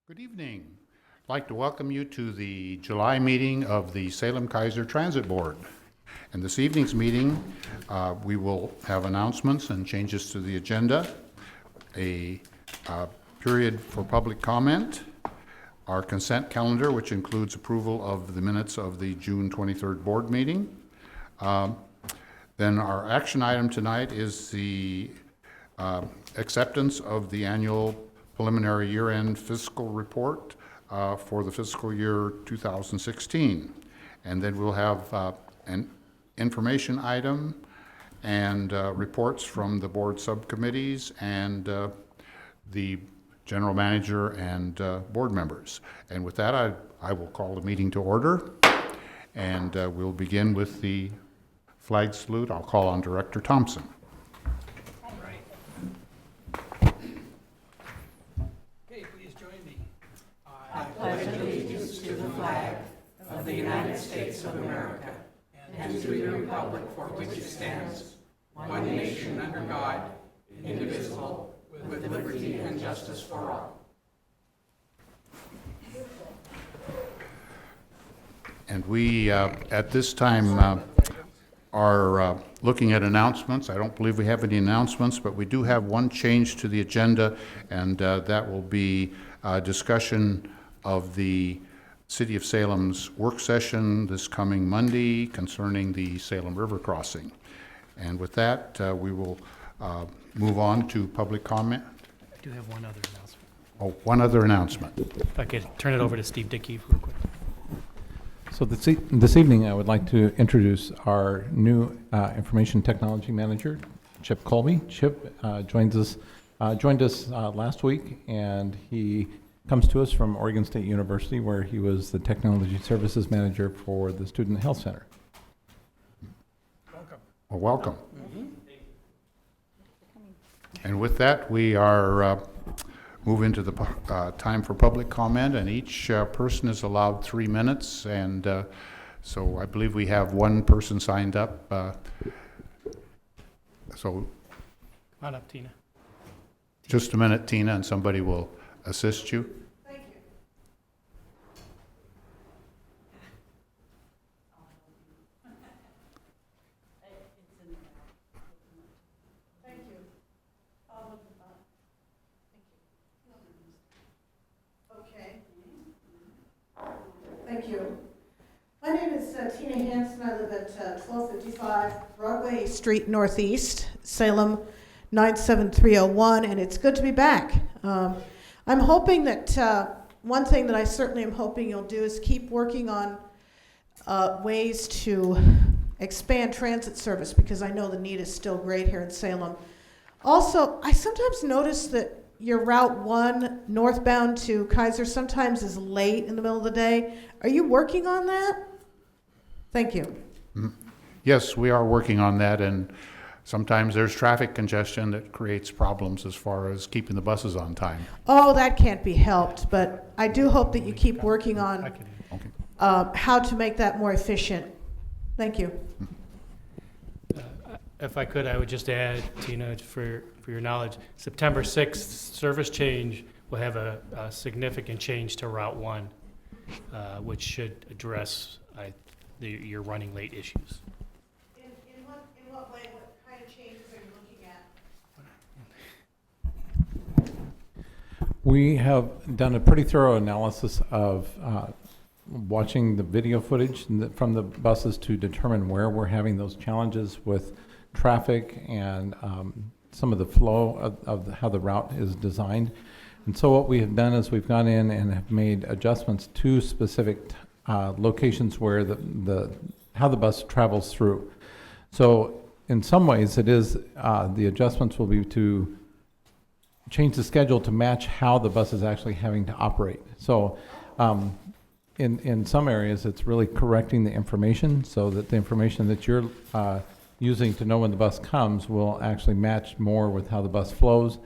Good evening. I'd like to welcome you to the July meeting of the Salem-Keizer Transit Board. And this evening's meeting, we will have announcements and changes to the agenda, a period for public comment, our consent calendar, which includes approval of the minutes of the June 23rd board meeting. Then our action item tonight is the acceptance of the annual preliminary year-end fiscal report for the fiscal year 2016. And then we'll have an information item and reports from the board subcommittees and the general manager and board members. And with that, I will call the meeting to order. And we'll begin with the flag salute. I'll call on Director Thompson. Pledge allegiance to the flag of the United States of America and to the republic for which it stands, one nation under God, indivisible, with liberty and justice for all. And we, at this time, are looking at announcements. I don't believe we have any announcements, but we do have one change to the agenda, and that will be a discussion of the City of Salem's work session this coming Monday concerning the Salem River crossing. And with that, we will move on to public comment. I do have one other announcement. Oh, one other announcement. If I could turn it over to Steve Dickey real quick. So this evening, I would like to introduce our new information technology manager, Chip Colby. Chip joined us last week, and he comes to us from Oregon State University, where he was the technology services manager for the Student Health Center. Welcome. Well, welcome. And with that, we are moving to the time for public comment, and each person is allowed 3 minutes. And so I believe we have one person signed up. So Come on up, Tina. just a minute, Tina, and somebody will assist you. Thank you. Thank you. I'll look them up. Thank you. Okay. Thank you. My name is Tina Hansen. I live at 1255 Broadway Street Northeast, Salem 97301, and it's good to be back. I'm hoping that one thing that I certainly am hoping you'll do is keep working on ways to expand transit service, because I know the need is still great here in Salem. Also, I sometimes notice that your Route 1 northbound to Keizer sometimes is late in the middle of the day. Are you working on that? Thank you. Yes, we are working on that, and sometimes there's traffic congestion that creates problems as far as keeping the buses on time. Oh, that can't be helped, but I do hope that you keep working on Okay. how to make that more efficient. Thank you. If I could, I would just add, Tina, for your knowledge, September 6th service change will have a significant change to Route 1, which should address your running late issues. In what way, what kind of changes are you looking at? We have done a pretty thorough analysis of watching the video footage from the buses to determine where we're having those challenges with traffic and some of the flow of how the route is designed. And so what we have done is we've gone in and have made adjustments to specific locations where how the bus travels through. So in some ways it is, the adjustments will be to change the schedule to match how the bus is actually having to operate. So in some areas it's really correcting the information so that the information that you're using to know when the bus comes will actually match more with how the bus flows.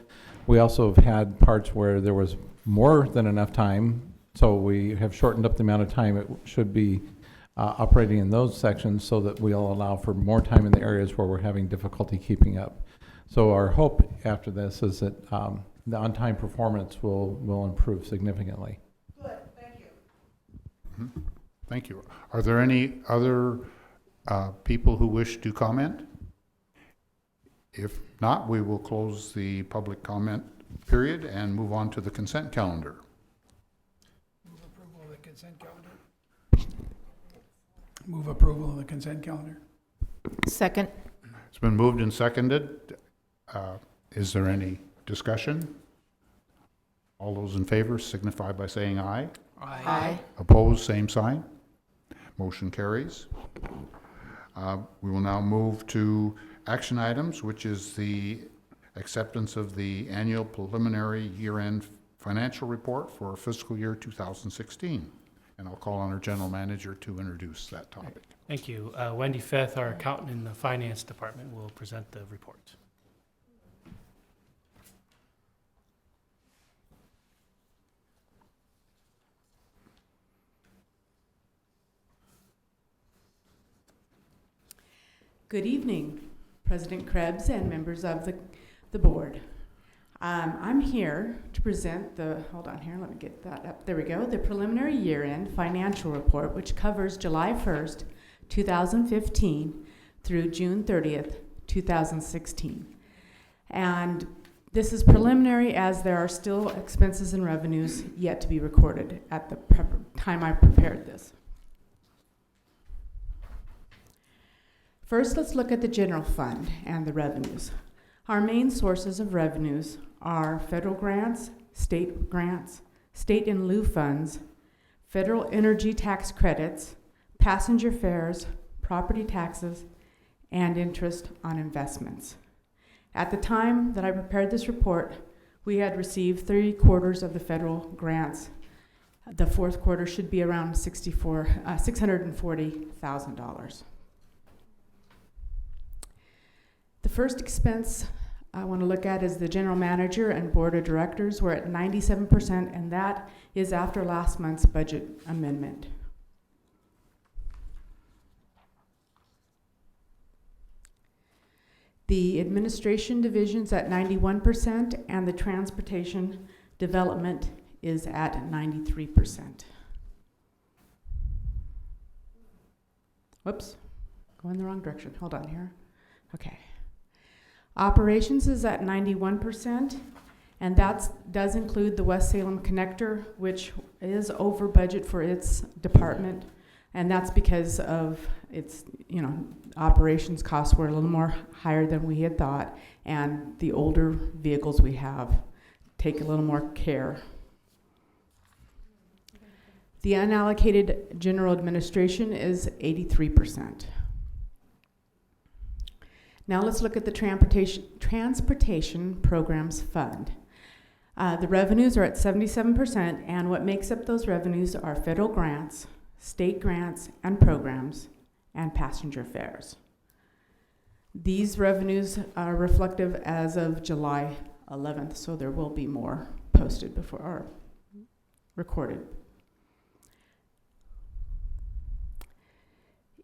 We also have had parts where there was more than enough time, so we have shortened up the amount of time it should be operating in those sections so that we'll allow for more time in the areas where we're having difficulty keeping up. So our hope after this is that the on-time performance will improve significantly. Good, thank you. Thank you. Are there any other people who wish to comment? If not, we will close the public comment period and move on to the consent calendar. Move approval of the consent calendar. Move approval of the consent calendar. Second. It's been moved and seconded. Is there any discussion? All those in favor signify by saying aye. Aye. Opposed, same sign. Motion carries. We will now move to action items, which is the acceptance of the annual preliminary year-end financial report for fiscal year 2016. And I'll call on our general manager to introduce that topic. Thank you. Wendy Feth, our accountant in the finance department, will present the report. Good evening, President Krebs and members of the board. I'm here to present hold on here, let me get that up. There we go. The preliminary year-end financial report, which covers July 1st, 2015 through June 30th, 2016. And this is preliminary as there are still expenses and revenues yet to be recorded at the time I prepared this. First, let's look at the general fund and the revenues. Our main sources of revenues are federal grants, state in lieu funds, federal energy tax credits, passenger fares, property taxes, and interest on investments. At the time that I prepared this report, we had received 3/4 of the federal grants. The fourth quarter should be around $640,000. The first expense I want to look at is the general manager and board of directors. We're at 97%, and that is after last month's budget amendment. The administration division's at 91%, and the transportation development is at 93%. Whoops, going the wrong direction. Hold on here. Okay. Operations is at 91%, and that does include the West Salem Connector, which is over budget for its department, and that's because of its, operations costs were a little more higher than we had thought, and the older vehicles we have take a little more care. The unallocated general administration is 83%. Now let's look at the transportation programs fund. The revenues are at 77%, and what makes up those revenues are federal grants, state grants and programs, and passenger fares. These revenues are reflective as of July 11th, so there will be more posted before or recorded.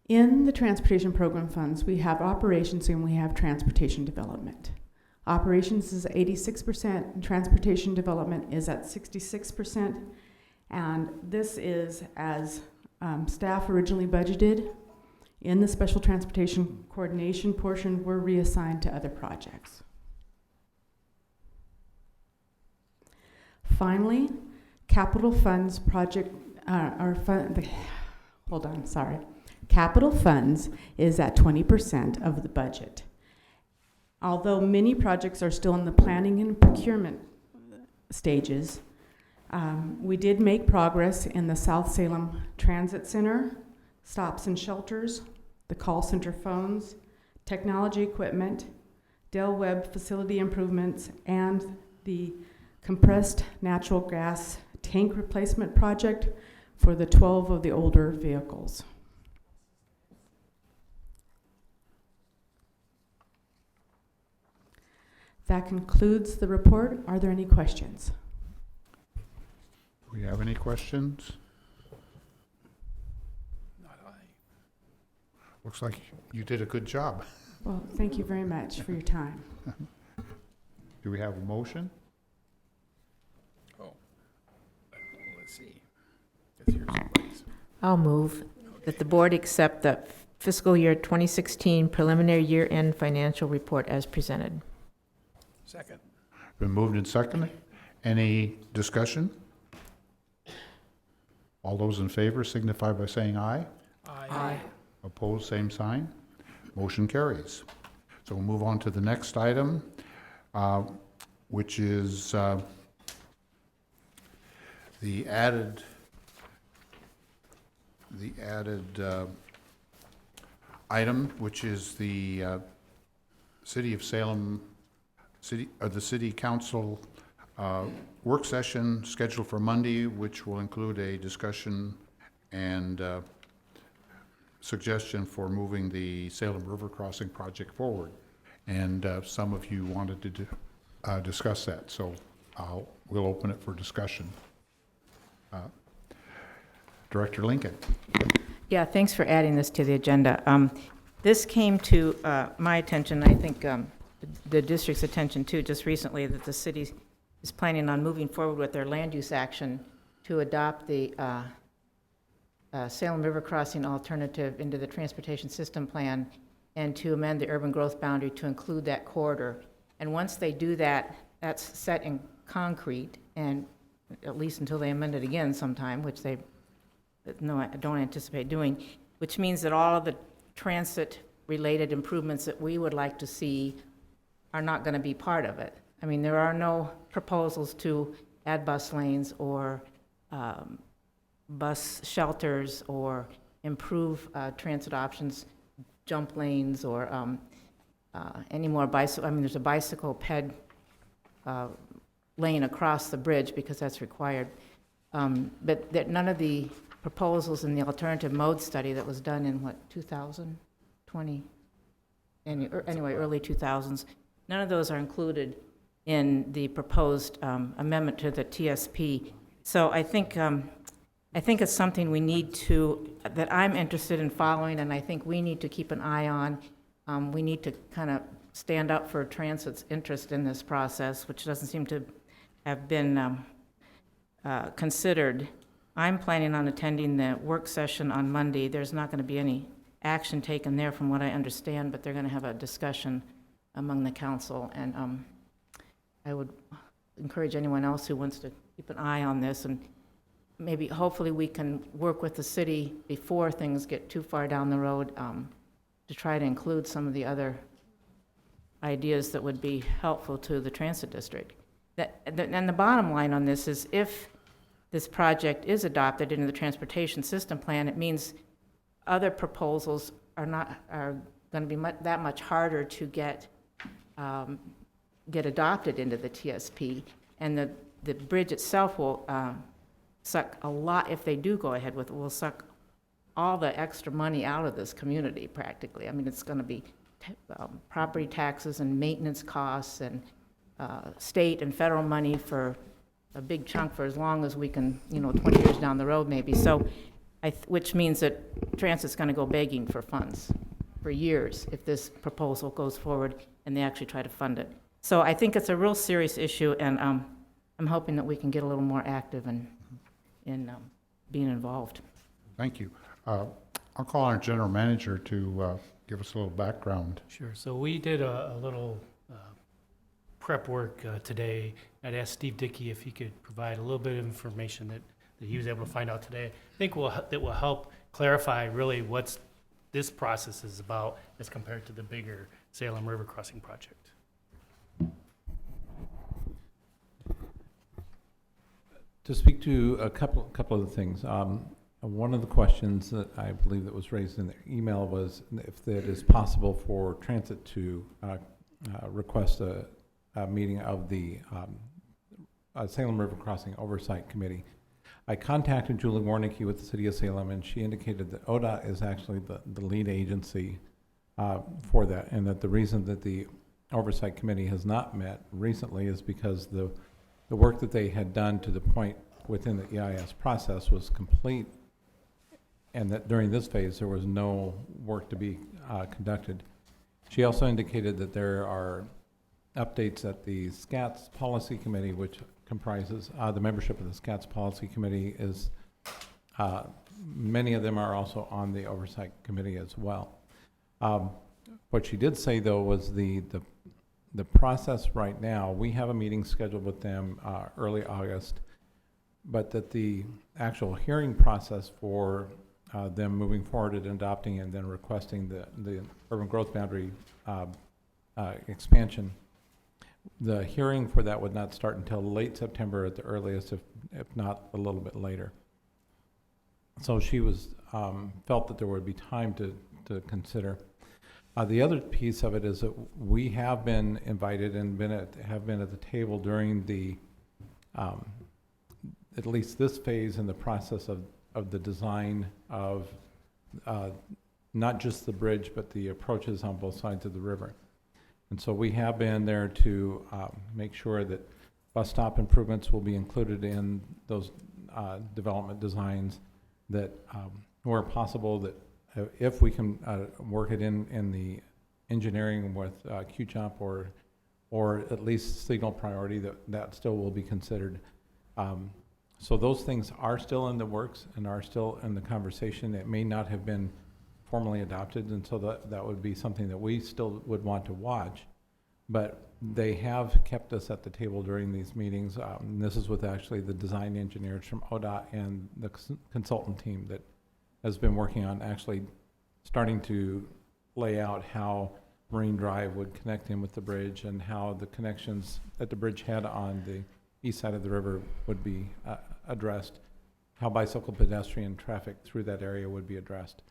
In the transportation program funds, we have operations and we have transportation development. Operations is 86%, and transportation development is at 66%, and this is as staff originally budgeted. In the special transportation coordination portion, we're reassigned to other projects. Finally, capital funds project, Capital funds is at 20% of the budget. Although many projects are still in the planning and procurement stages, we did make progress in the South Salem Transit Center, stops and shelters, the call center phones, technology equipment, Del Webb facility improvements, and the compressed natural gas tank replacement project for the 12 of the older vehicles. That concludes the report. Are there any questions? Do we have any questions? Not I. Looks like you did a good job. Well, thank you very much for your time. Do we have a motion? Oh, let's see. Let's hear somebody's. I'll move that the board accept the fiscal year 2016 preliminary year-end financial report as presented. Second. Been moved and seconded. Any discussion? All those in favor signify by saying aye. Aye. Opposed, same sign. Motion carries. So we'll move on to the next item, which is the added item, which is the City of Salem, the City Council work session scheduled for Monday, which will include a discussion and suggestion for moving the Salem River Crossing project forward. And some of you wanted to discuss that, so we'll open it for discussion. Director Lincoln. Yeah, thanks for adding this to the agenda. This came to my attention, I think the district's attention too, just recently, that the city is planning on moving forward with their land use action to adopt the Salem River Crossing alternative into the transportation system plan and to amend the urban growth boundary to include that corridor. And once they do that, that's set in concrete, and at least until they amend it again sometime, which I don't anticipate doing, which means that all of the transit-related improvements that we would like to see are not going to be part of it. I mean, there are no proposals to add bus lanes or bus shelters or improve transit options, jump lanes, or any more bicycle. I mean, there's a bicycle ped lane across the bridge because that's required. But that none of the proposals in the alternative mode study that was done in, 2020? Anyway, early 2000s, none of those are included in the proposed amendment to the TSP. So I think it's something we need to, that I'm interested in following, and I think we need to keep an eye on. We need to kind of stand up for transit's interest in this process, which doesn't seem to have been considered. I'm planning on attending the work session on Monday. There's not going to be any action taken there from what I understand, but they're going to have a discussion among the council, and I would encourage anyone else who wants to keep an eye on this, and maybe, hopefully, we can work with the city before things get too far down the road to try to include some of the other ideas that would be helpful to the transit district. And the bottom line on this is, if this project is adopted into the transportation system plan, it means other proposals are going to be that much harder to get adopted into the TSP, and the bridge itself will suck a lot, if they do go ahead with it, will suck all the extra money out of this community practically. I mean, it's going to be property taxes and maintenance costs and state and federal money for a big chunk for as long as we can, 20 years down the road maybe. So, which means that transit's going to go begging for funds for years if this proposal goes forward and they actually try to fund it. So I think it's a real serious issue, and I'm hoping that we can get a little more active in being involved. Thank you. I'll call our general manager to give us a little background. Sure. So we did a little prep work today. I'd asked Steve Dickey if he could provide a little bit of information that he was able to find out today. I think that will help clarify really what this process is about as compared to the bigger Salem River Crossing project. To speak to a couple of things, one of the questions that I believe that was raised in the email was if it is possible for transit to request a meeting of the Salem River Crossing Oversight Committee. I contacted Julie Warnicki with the City of Salem, and she indicated that ODOT is actually the lead agency for that, and that the reason that the Oversight Committee has not met recently is because the work that they had done to the point within the EIS process was complete, and that during this phase there was no work to be conducted. She also indicated that there are updates that the SCATS Policy Committee, which comprises, the membership of the SCATS Policy Committee is, many of them are also on the Oversight Committee as well. What she did say, though, was the process right now, we have a meeting scheduled with them early August, but that the actual hearing process for them moving forward and adopting and then requesting the urban growth boundary expansion, the hearing for that would not start until late September at the earliest, if not a little bit later. So she was felt that there would be time to consider. The other piece of it is that we have been invited and have been at the table during the at least this phase in the process of the design of not just the bridge but the approaches on both sides of the river. And so we have been there to make sure that bus stop improvements will be included in those development designs, that where possible, that if we can work it in the engineering with Q-Jump or at least signal priority, that still will be considered. So those things are still in the works and are still in the conversation. It may not have been formally adopted, and so that would be something that we still would want to watch. But they have kept us at the table during these meetings. And this is with actually the design engineers from ODOT and the consultant team that has been working on actually starting to lay out how Marine Drive would connect in with the bridge and how the connections that the bridge had on the east side of the river would be addressed, how bicycle pedestrian traffic through that area would be addressed.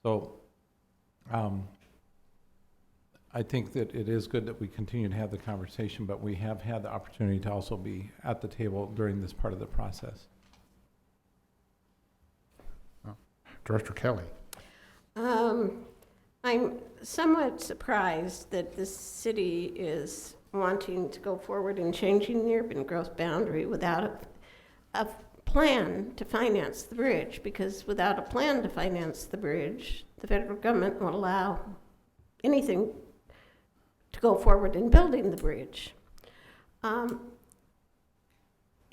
So I think that it is good that we continue to have the conversation, but we have had the opportunity to also be at the table during this part of the process. Director Kelly. I'm somewhat surprised that the city is wanting to go forward in changing the urban growth boundary without a plan to finance the bridge, because without a plan to finance the bridge, the federal government won't allow anything to go forward in building the bridge.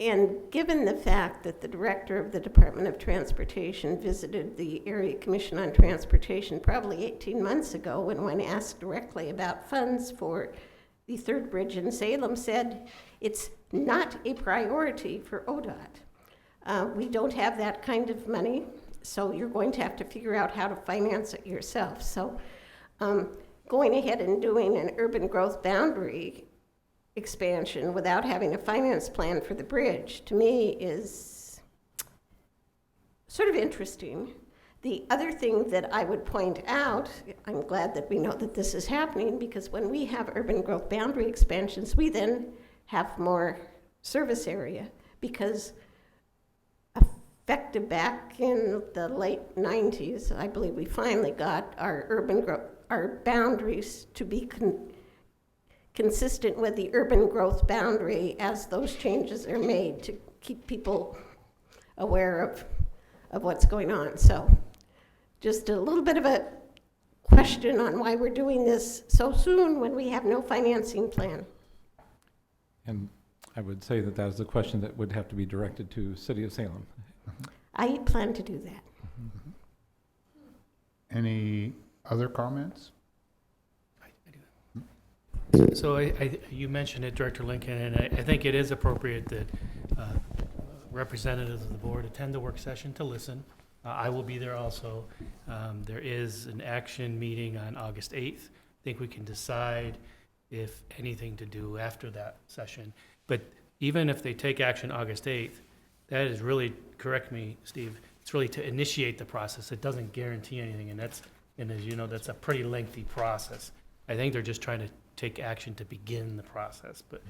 And given the fact that the director of the Department of Transportation visited the Area Commission on Transportation probably 18 months ago, and when asked directly about funds for the third bridge in Salem, said it's not a priority for ODOT. We don't have that kind of money, so you're going to have to figure out how to finance it yourself. So going ahead and doing an urban growth boundary expansion without having a finance plan for the bridge, to me, is sort of interesting. The other thing that I would point out, I'm glad that we know that this is happening, because when we have urban growth boundary expansions, we then have more service area, because effective back in the late 90s, I believe we finally got our boundaries to be consistent with the urban growth boundary as those changes are made, to keep people aware of what's going on. So just a little bit of a question on why we're doing this so soon when we have no financing plan. And I would say that is a question that would have to be directed to City of Salem. I plan to do that. Any other comments? So you mentioned it, Director Lincoln, and I think it is appropriate that representatives of the board attend the work session to listen. I will be there also. There is an action meeting on August 8th. I think we can decide if anything to do after that session. But even if they take action August 8th, that is really, correct me, Steve, it's really to initiate the process. It doesn't guarantee anything, and as you know, that's a pretty lengthy process. I think they're just trying to take action to begin the process. But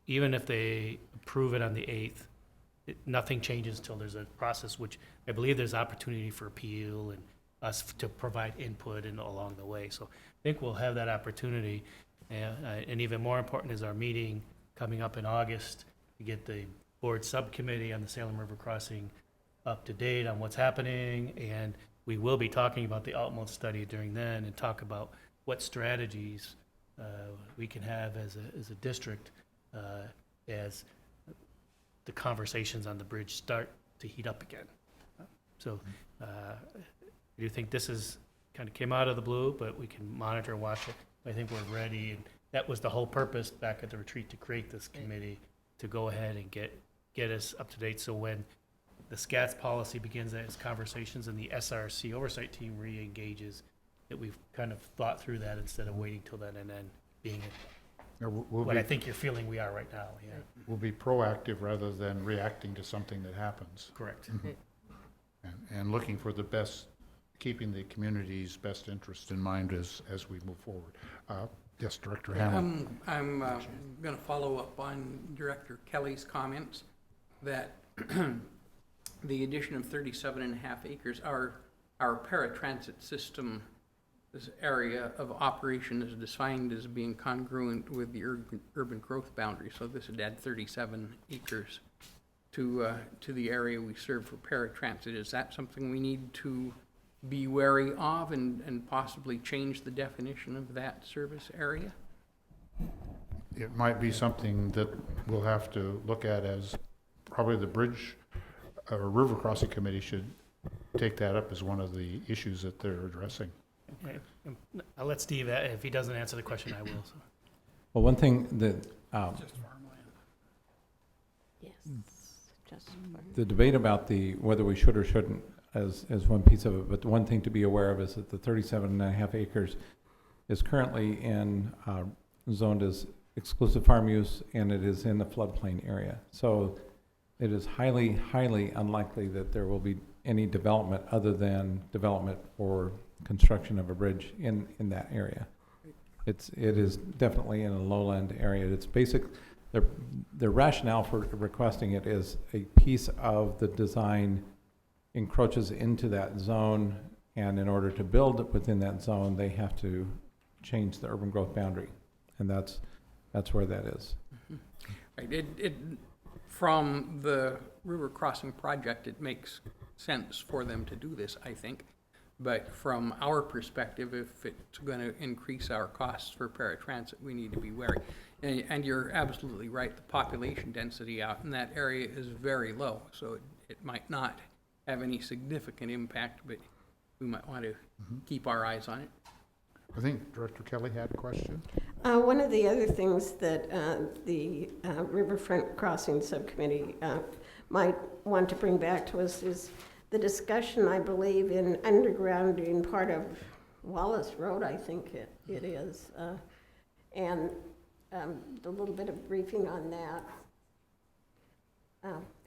even if they approve it on the 8th, nothing changes until there's a process, which I believe there's opportunity for appeal and us to provide input and along the way. So I think we'll have that opportunity. And even more important is our meeting coming up in August to get the board subcommittee on the Salem River Crossing up to date on what's happening. And we will be talking about the Altmont study during then and talk about what strategies we can have as a district as the conversations on the bridge start to heat up again. So I do think this is kind of came out of the blue, but we can monitor and watch it. I think we're ready, and that was the whole purpose back at the retreat, to create this committee, to go ahead and get us up to date. So when the SCATS policy begins its conversations and the SRC oversight team re-engages, that we've kind of thought through that instead of waiting till then and then being what I think you're feeling we are right now, yeah. We'll be proactive rather than reacting to something that happens. Correct. And looking for the best, keeping the community's best interest in mind as we move forward. Yes, Director Hammond. I'm going to follow up on Director Kelly's comments that the addition of 37.5 acres, our paratransit system, this area of operation is defined as being congruent with the urban growth boundary. So this would add 37 acres to the area we serve for paratransit. Is that something we need to be wary of and possibly change the definition of that service area? It might be something that we'll have to look at, as probably the Bridge or River Crossing Committee should take that up as one of the issues that they're addressing. Okay. I'll let Steve, if he doesn't answer the question, I will. So. Well, one thing that Just farmland. Yes, just the debate about whether we should or shouldn't as one piece of it, but the one thing to be aware of is that the 37.5 acres is currently zoned as exclusive farm use, and it is in the floodplain area. So it is highly, highly unlikely that there will be any development other than development for construction of a bridge in that area. It is definitely in a lowland area. It's basic. The rationale for requesting it is a piece of the design encroaches into that zone, and in order to build within that zone, they have to change the urban growth boundary, and that's where that is. Right. From the river crossing project, it makes sense for them to do this, I think. But from our perspective, if it's going to increase our costs for paratransit, we need to be wary. And you're absolutely right. The population density out in that area is very low, so it might not have any significant impact, but we might want to keep our eyes on it. I think Director Kelly had a question. One of the other things that the Riverfront Crossing Subcommittee might want to bring back to us is the discussion, I believe, in undergrounding part of Wallace Road, I think it is, and a little bit of briefing on that.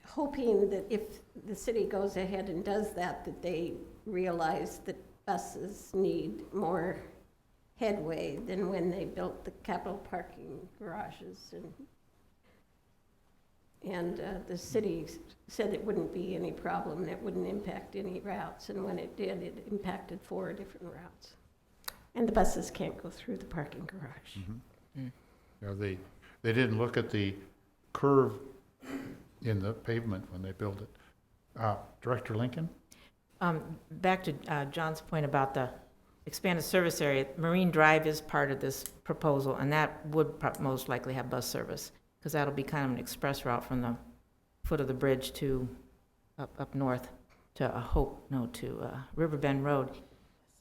Hoping that if the city goes ahead and does that they realize that buses need more headway than when they built the capital parking garages. And the city said it wouldn't be any problem and it wouldn't impact any routes. And when it did, it impacted 4 different routes. And the buses can't go through the parking garage. You know, they didn't look at the curve in the pavement when they built it. Director Lincoln? Back to John's point about the expanded service area, Marine Drive is part of this proposal, and that would most likely have bus service, because that'll be kind of an express route from the foot of the bridge to up north to Riverbend Road.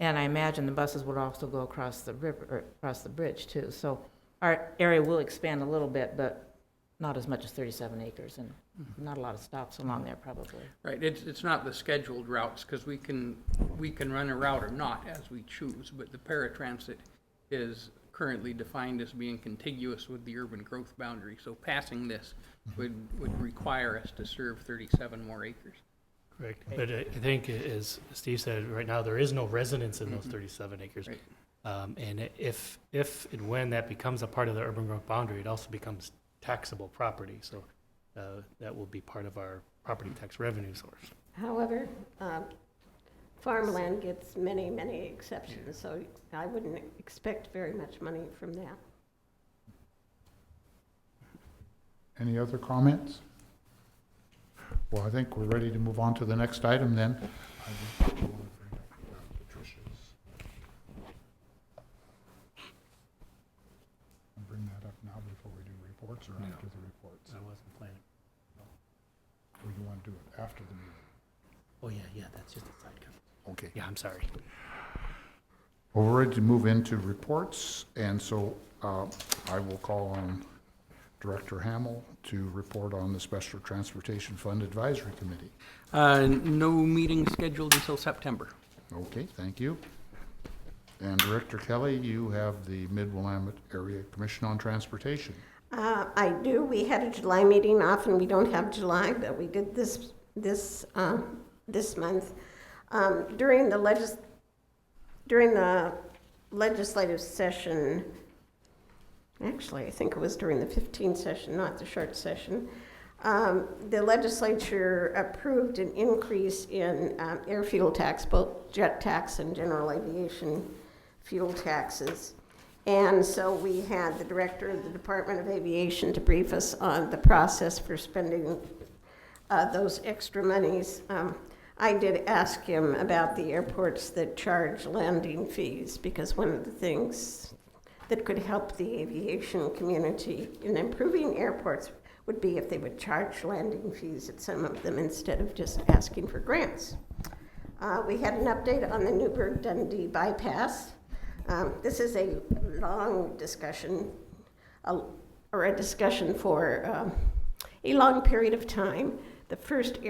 And I imagine the buses would also go across the river, or across the bridge too. So our area will expand a little bit, but not as much as 37 acres, and not a lot of stops along there probably. Right, it's not the scheduled routes, because we can run a route or not as we choose, but the paratransit is currently defined as being contiguous with the urban growth boundary, so passing this would require us to serve 37 more acres. Correct. But I think, as Steve said, right now there is no residence in those 37 acres. Right. And if and when that becomes a part of the urban growth boundary, it also becomes taxable property. So that will be part of our property tax revenue source. However, farmland gets many, many exceptions, so I wouldn't expect very much money from that. Any other comments? Well, I think we're ready to move on to the next item then. now before we do reports or No. after the reports? I wasn't planning. Or you want to do it after the meeting? Oh, yeah, that's just a side comment. Okay. Yeah, I'm sorry. Well, we're ready to move into reports, and so I will call on Director Hamel to report on the Special Transportation Fund Advisory Committee. No meeting scheduled until September. Okay, thank you. And Director Kelly, you have the Mid-Willamette Area Commission on Transportation. I do. We had a July meeting. Often we don't have July, but we did this month. During the legislative session, actually, I think it was during the 15th session, not the short session, the legislature approved an increase in air fuel tax, both jet tax and general aviation fuel taxes. And so we had the director of the Department of Aviation to brief us on the process for spending those extra monies. I did ask him about the airports that charge landing fees, because one of the things that could help the aviation community in improving airports would be if they would charge landing fees at some of them instead of just asking for grants. We had an update on the Newburgh-Dundee bypass. This is a long discussion, or a discussion for a long period of time. The first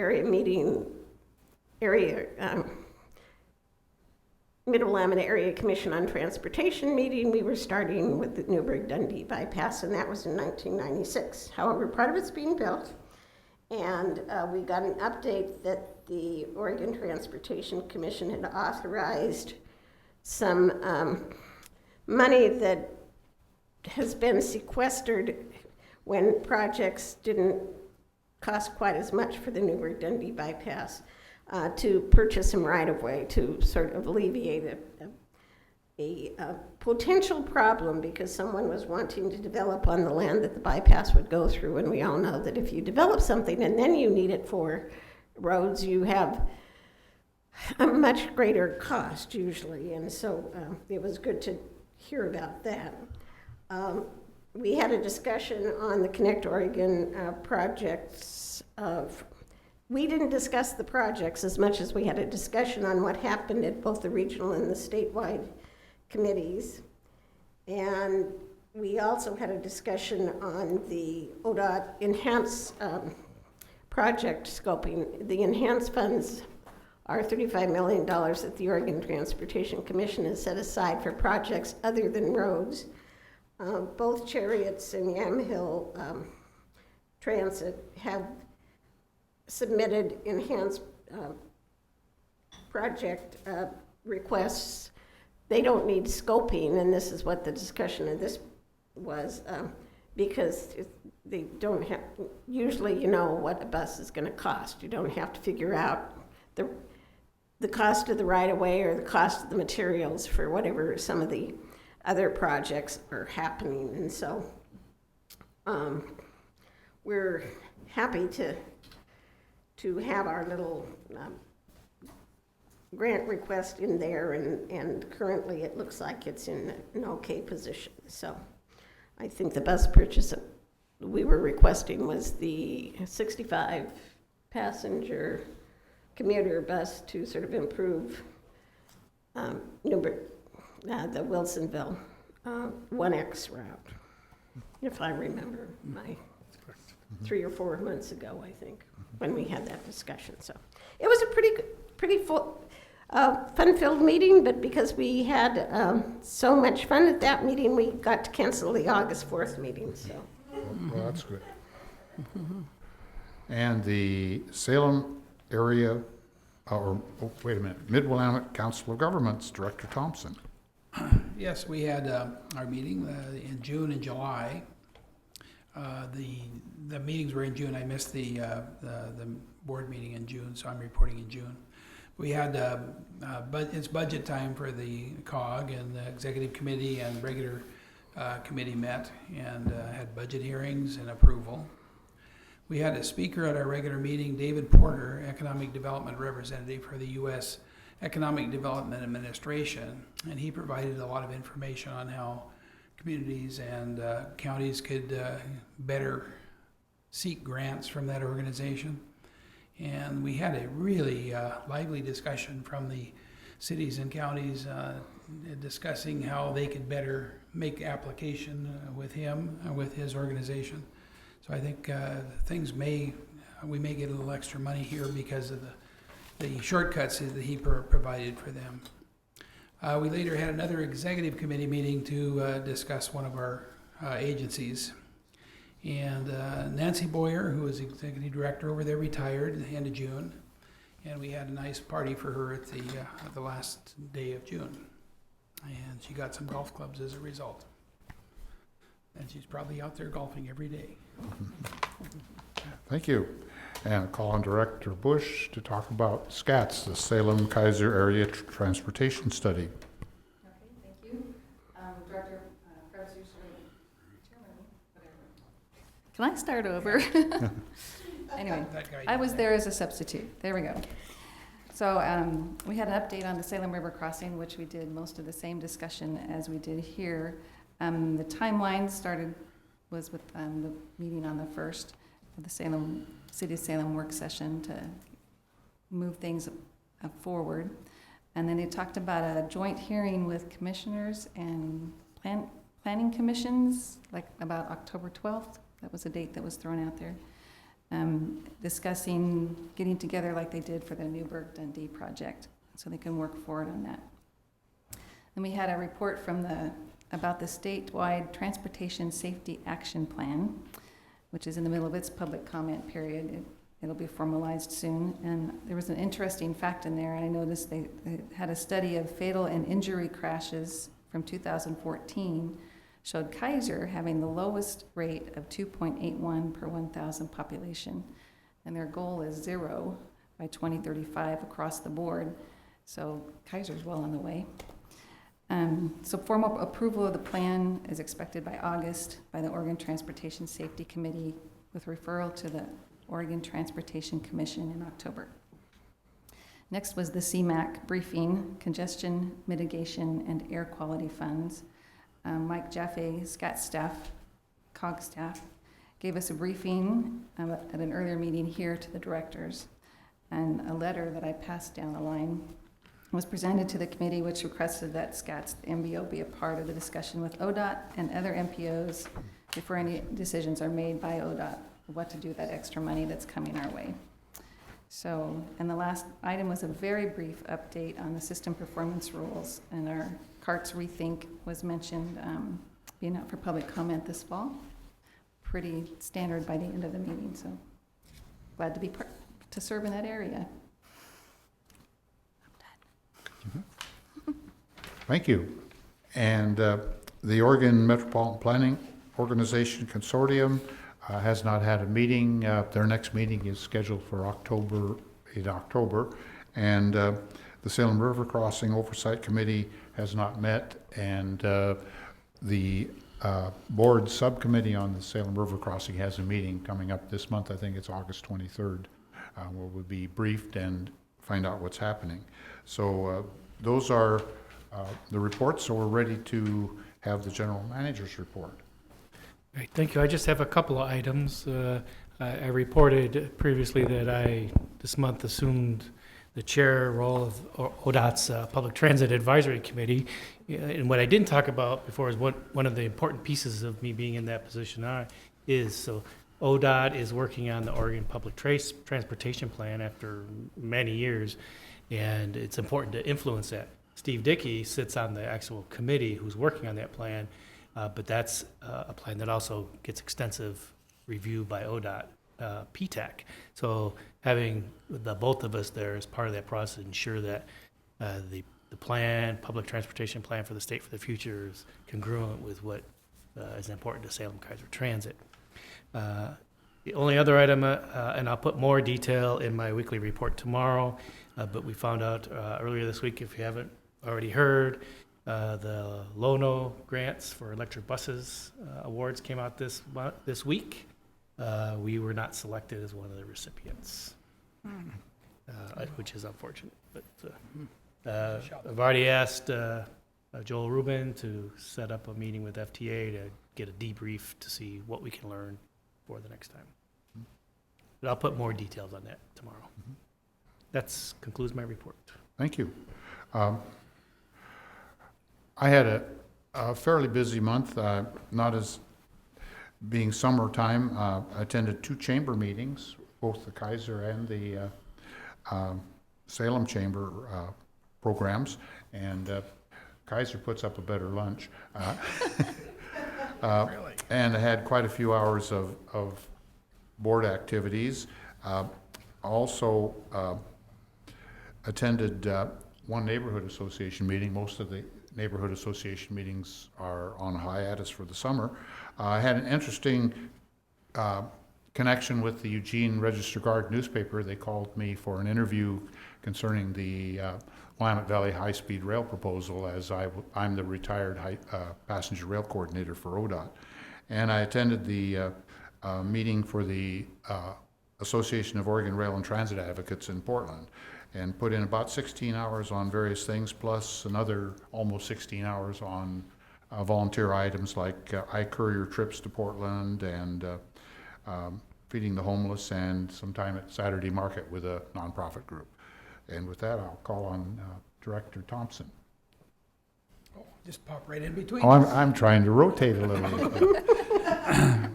Mid-Willamette Area Commission on Transportation meeting, we were starting with the Newburgh-Dundee bypass, and that was in 1996. However, part of it's being built, and we got an update that the Oregon Transportation Commission had authorized some money that has been sequestered when projects didn't cost quite as much for the Newburgh-Dundee bypass, to purchase some right-of-way to sort of alleviate a potential problem, because someone was wanting to develop on the land that the bypass would go through, and we all know that if you develop something and then you need it for roads, you have a much greater cost usually, and so it was good to hear about that. We had a discussion on the Connect Oregon projects of, we didn't discuss the projects as much as we had a discussion on what happened at both the regional and the statewide committees. And we also had a discussion on the ODOT Enhance project scoping. The Enhance funds are $35 million that the Oregon Transportation Commission has set aside for projects other than roads. Both Chariots and Yamhill Transit have submitted enhanced project requests. They don't need scoping, and this is what the discussion of this was, because they don't have, usually you know what a bus is going to cost. You don't have to figure out the cost of the right-of-way or the cost of the materials for whatever some of the other projects are happening. And so we're happy to have our little grant request in there, and currently it looks like it's in an okay position. So I think the bus purchase that we were requesting was the 65 passenger commuter bus to sort of improve the Wilsonville 1X route, if I remember my 3 or 4 months ago, I think, when we had that discussion. So it was a pretty full, fun-filled meeting, but because we had so much fun at that meeting, we got to cancel the August 4th meeting. So. Well, that's good. And the Salem area, Mid-Willamette Council of Governments, Director Thompson. Yes, we had our meeting in June and July. The meetings were in June. I missed the board meeting in June, so I'm reporting in June. We had, it's budget time for the COG, and the executive committee and regular committee met and had budget hearings and approval. We had a speaker at our regular meeting, David Porter, Economic Development Representative for the U.S. Economic Development Administration, and he provided a lot of information on how communities and counties could better seek grants from that organization. And we had a really lively discussion from the cities and counties discussing how they could better make application with him, with his organization. So I think we may get a little extra money here because of the shortcuts that he provided for them. We later had another executive committee meeting to discuss one of our agencies. And Nancy Boyer, who was executive director over there, retired at the end of June. And we had a nice party for her at the last day of June. And she got some golf clubs as a result. And she's probably out there golfing every day. Thank you. And call on Director Bush to talk about SCATS, the Salem-Keizer Area Transportation Study. Okay, thank you. Director, perhaps you should, whatever. Can I start over? Anyway, That guy I was there as a substitute. There we go. So we had an update on the Salem River crossing, which we did most of the same discussion as we did here. The timeline was with the meeting on the 1st of the City of Salem work session to move things forward. And then they talked about a joint hearing with commissioners and planning commissions, like about October 12th. That was a date that was thrown out there. Discussing getting together like they did for the Newburgh-Dundee project, so they can work forward on that. Then we had a report from about the statewide Transportation Safety Action Plan, which is in the middle of its public comment period. It'll be formalized soon. And there was an interesting fact in there. I noticed they had a study of fatal and injury crashes from 2014 showed Keizer having the lowest rate of 2.81 per 1,000 population. And their goal is 0 by 2035 across the board. So Keizer's well on the way. So formal approval of the plan is expected by August by the Oregon Transportation Safety Committee with referral to the Oregon Transportation Commission in October. Next was the CMAQ briefing, Congestion Mitigation and Air Quality Funds. Mike Jaffe, SCAT staff, COG staff, gave us a briefing at an earlier meeting here to the directors, and a letter that I passed down the line was presented to the committee, which requested that SCAT's MBO be a part of the discussion with ODOT and other MPOs before any decisions are made by ODOT what to do with that extra money that's coming our way. So, and the last item was a very brief update on the system performance rules, and our CARTS rethink was mentioned being out for public comment this fall. Pretty standard by the end of the meeting, so glad to be to serve in that area. Thank you. And the Oregon Metropolitan Planning Organization Consortium has not had a meeting. Their next meeting is scheduled for October, and the Salem River Crossing Oversight Committee has not met, and the board subcommittee on the Salem River Crossing has a meeting coming up this month. I think it's August 23rd, where we'll be briefed and find out what's happening. So those are the reports, so we're ready to have the general manager's report. Great, thank you. I just have a couple of items. I reported previously that I, this month, assumed the chair role of ODOT's Public Transit Advisory Committee. And what I didn't talk about before is one of the important pieces of me being in that position so ODOT is working on the Oregon Public Transportation Plan after many years, and it's important to influence that. Steve Dickey sits on the actual committee who's working on that plan, but that's a plan that also gets extensive review by ODOT, PTAC. So having the both of us there as part of that process, ensure that the plan, public transportation plan for the state for the future is congruent with what is important to Salem-Keizer Transit. The only other item, and I'll put more detail in my weekly report tomorrow, but we found out earlier this week, if you haven't already heard, the Lono grants for electric buses awards came out this week. We were not selected as one of the recipients, which is unfortunate. But I've already asked Joel Rubin to set up a meeting with FTA to get a debrief to see what we can learn for the next time. But I'll put more details on that tomorrow. That concludes my report. Thank you. I had a fairly busy month, not as being summertime. I attended 2 chamber meetings, both the Keizer and the Salem Chamber programs, and Keizer puts up a better lunch. Really? And I had quite a few hours of board activities. Also attended one neighborhood association meeting. Most of the neighborhood association meetings are on hiatus for the summer. I had an interesting connection with the Eugene Register-Guard newspaper. They called me for an interview concerning the Willamette Valley high-speed rail proposal, as I'm the retired passenger rail coordinator for ODOT. And I attended the meeting for the Association of Oregon Rail and Transit Advocates in Portland, and put in about 16 hours on various things, plus another almost 16 hours on volunteer items like I-Courier trips to Portland and feeding the homeless, and some time at Saturday Market with a nonprofit group. And with that, I'll call on Director Thompson. Oh, just pop right in between. Oh, I'm trying to rotate a little bit.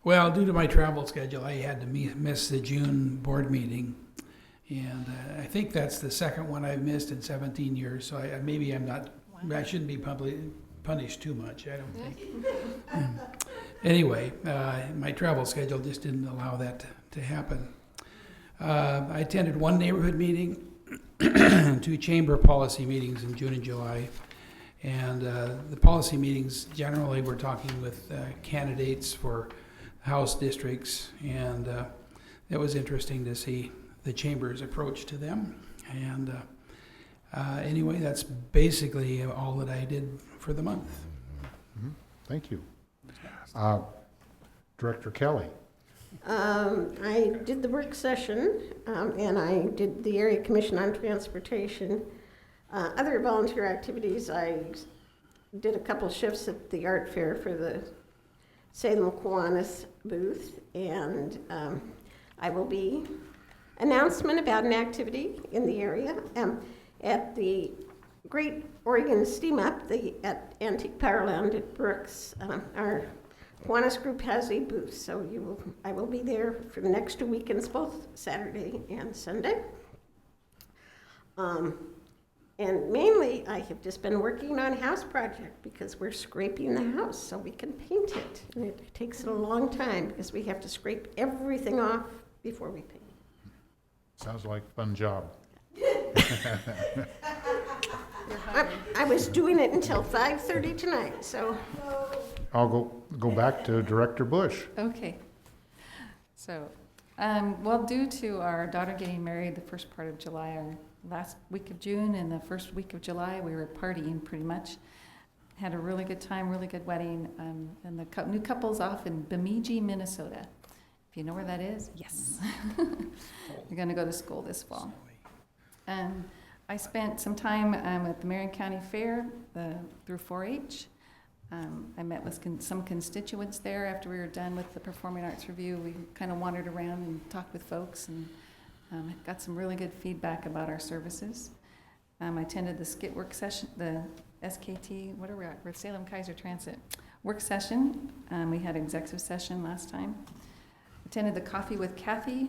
Well, due to my travel schedule, I had to miss the June board meeting. And I think that's the second one I've missed in 17 years, so maybe I shouldn't be punished too much, I don't think. Anyway, my travel schedule just didn't allow that to happen. I attended one neighborhood meeting, 2 chamber policy meetings in June and July. And the policy meetings, generally, we're talking with candidates for House districts, and it was interesting to see the chamber's approach to them. And anyway, that's basically all that I did for the month. Thank you. Director Kelly. I did the work session, and I did the Area Commission on Transportation. Other volunteer activities, I did a couple shifts at the art fair for the Salem-Keizer booth, and I will be announcement about an activity in the area at the Great Oregon Steam Up at Antique Powerland at Brooks. Our Kiwanis group has a booth, so I will be there for the next 2 weekends, both Saturday and Sunday. And mainly, I have just been working on a house project because we're scraping the house so we can paint it. And it takes a long time because we have to scrape everything off before we paint. Sounds like a fun job. I was doing it until 5:30 tonight, so. I'll go back to Director Bush. Okay. So, well, due to our daughter getting married the first part of July, our last week of June and the first week of July, we were partying pretty much. Had a really good time, really good wedding, and the new couple's off in Bemidji, Minnesota. If you know where that is, yes. You're going to go to school this fall. I spent some time at the Marion County Fair through 4-H. I met with some constituents there after we were done with the Performing Arts Review. We kind of wandered around and talked with folks, and got some really good feedback about our services. I attended the SKIT work session, the SKT, what are we at? We're at Salem-Keizer Transit work session. We had an executive session last time. Attended the Coffee with Kathy,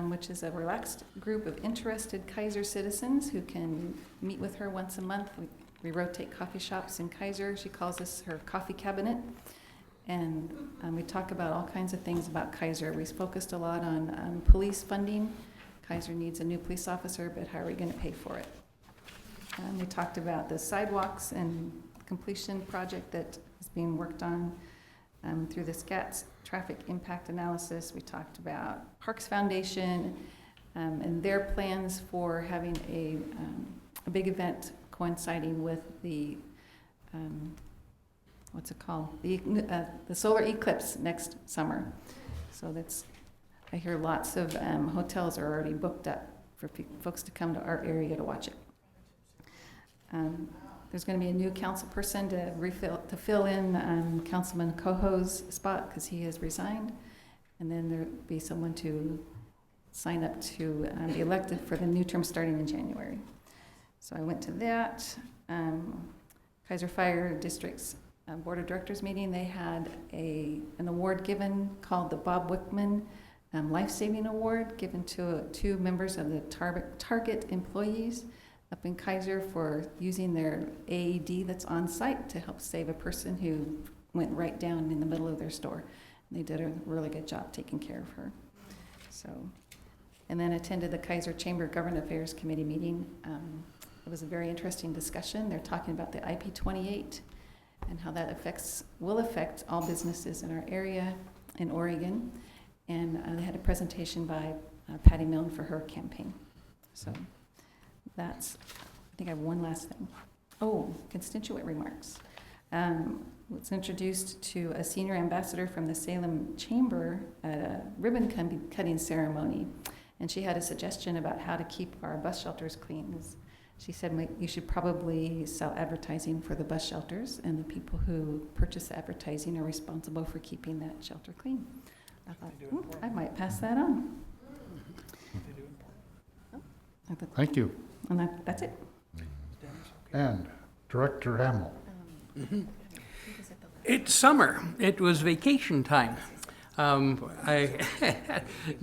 which is a relaxed group of interested Keizer citizens who can meet with her once a month. We rotate coffee shops in Keizer. She calls this her coffee cabinet. And we talk about all kinds of things about Keizer. We focused a lot on police funding. Keizer needs a new police officer, but how are we going to pay for it? We talked about the sidewalks and completion project that is being worked on through the SCATS traffic impact analysis. We talked about Parks Foundation and their plans for having a big event coinciding with the what's it called? The solar eclipse next summer. So I hear lots of hotels are already booked up for folks to come to our area to watch it. There's going to be a new council person to fill in Councilman Coho's spot because he has resigned. And then there'll be someone to sign up to be elected for the new term starting in January. So I went to that. Keizer Fire District's Board of Directors meeting, they had an award given called the Bob Wickman Life-Saving Award, given to 2 members of the Target employees up in Keizer for using their AED that's on site to help save a person who went right down in the middle of their store. And they did a really good job taking care of her. So, and then attended the Keizer Chamber Government Affairs Committee meeting. It was a very interesting discussion. They're talking about the IP28 and how that will affect all businesses in our area in Oregon. And they had a presentation by Patty Milne for her campaign. So that's, I think I have one last thing. Oh, constituent remarks. Was introduced to a senior ambassador from the Salem Chamber at a ribbon cutting ceremony. And she had a suggestion about how to keep our bus shelters clean. She said, you should probably sell advertising for the bus shelters, and the people who purchase the advertising are responsible for keeping that shelter clean. I thought, I might pass that on. Thank you. And that's it. And Director Hamill. It's summer. It was vacation time. I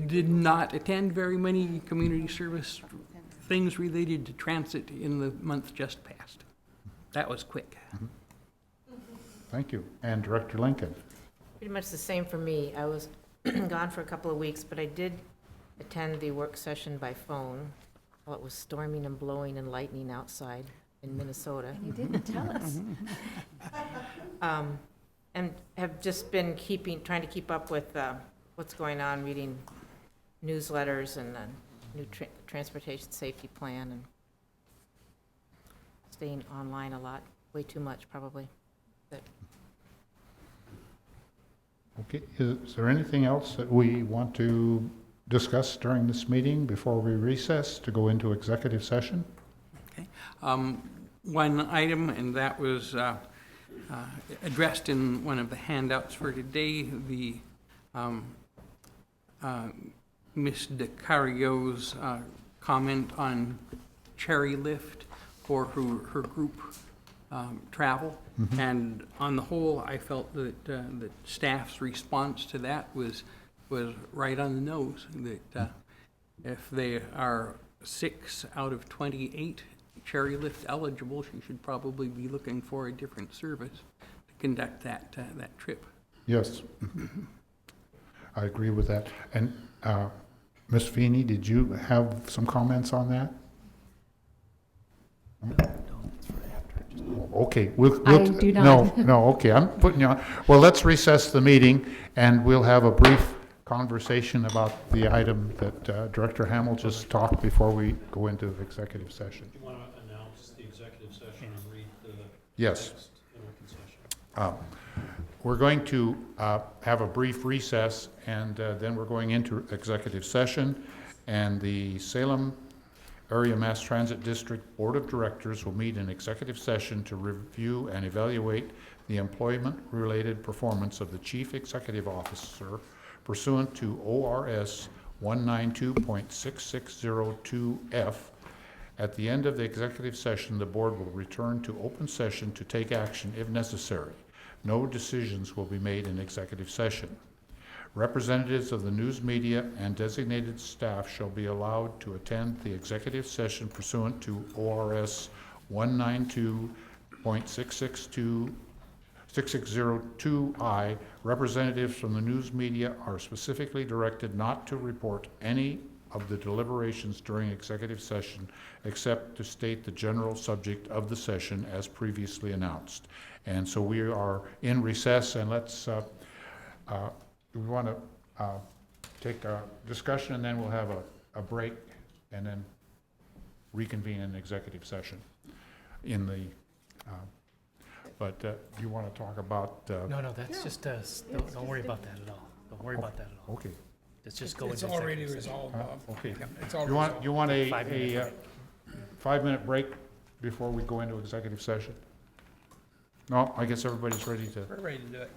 did not attend very many community service things related to transit in the month just past. That was quick. Thank you. And Director Lincoln. Pretty much the same for me. I was gone for a couple of weeks, but I did attend the work session by phone while it was storming and blowing and lightning outside in Minnesota. You didn't tell us. And have just been trying to keep up with what's going on, reading newsletters and the new transportation safety plan, and staying online a lot, way too much probably. But Okay, is there anything else that we want to discuss during this meeting before we recess to go into executive session? Okay. One item, and that was addressed in one of the handouts for today, the Ms. DeCario's comment on cherry lift for her group travel. And on the whole, I felt that that staff's response to that was right on the nose, that if they are 6 out of 28 cherry lift eligible, she should probably be looking for a different service to conduct that trip. Yes. I agree with that. And Ms. Feeney, did you have some comments on that? Okay. I do not. No, okay, I'm putting you on. Well, let's recess the meeting, and we'll have a brief conversation about the item that Director Hamill just talked before we go into executive session. Do you want to announce the executive session and read the Yes. text in open session? We're going to have a brief recess, and then we're going into executive session, and the Salem Area Mass Transit District Board of Directors will meet in executive session to review and evaluate the employment-related performance of the Chief Executive Officer pursuant to ORS 192.6602F. At the end of the executive session, the board will return to open session to take action if necessary. No decisions will be made in executive session. Representatives of the news media and designated staff shall be allowed to attend the executive session pursuant to ORS 192.6602I. Representatives from the news media are specifically directed not to report any of the deliberations during executive session except to state the general subject of the session as previously announced. And so we are in recess, and let's we want to take a discussion, and then we'll have a break, and then reconvene in executive session. In the, but you want to talk about? No, that's just, don't worry about that at all. Don't worry about that at all. Okay. Let's just go It's into already executive session. resolved, Bob. Okay. It's all You want resolved. a 5-minute break. 5-minute break before we go into executive session? No, I guess everybody's ready to. We're ready to do it.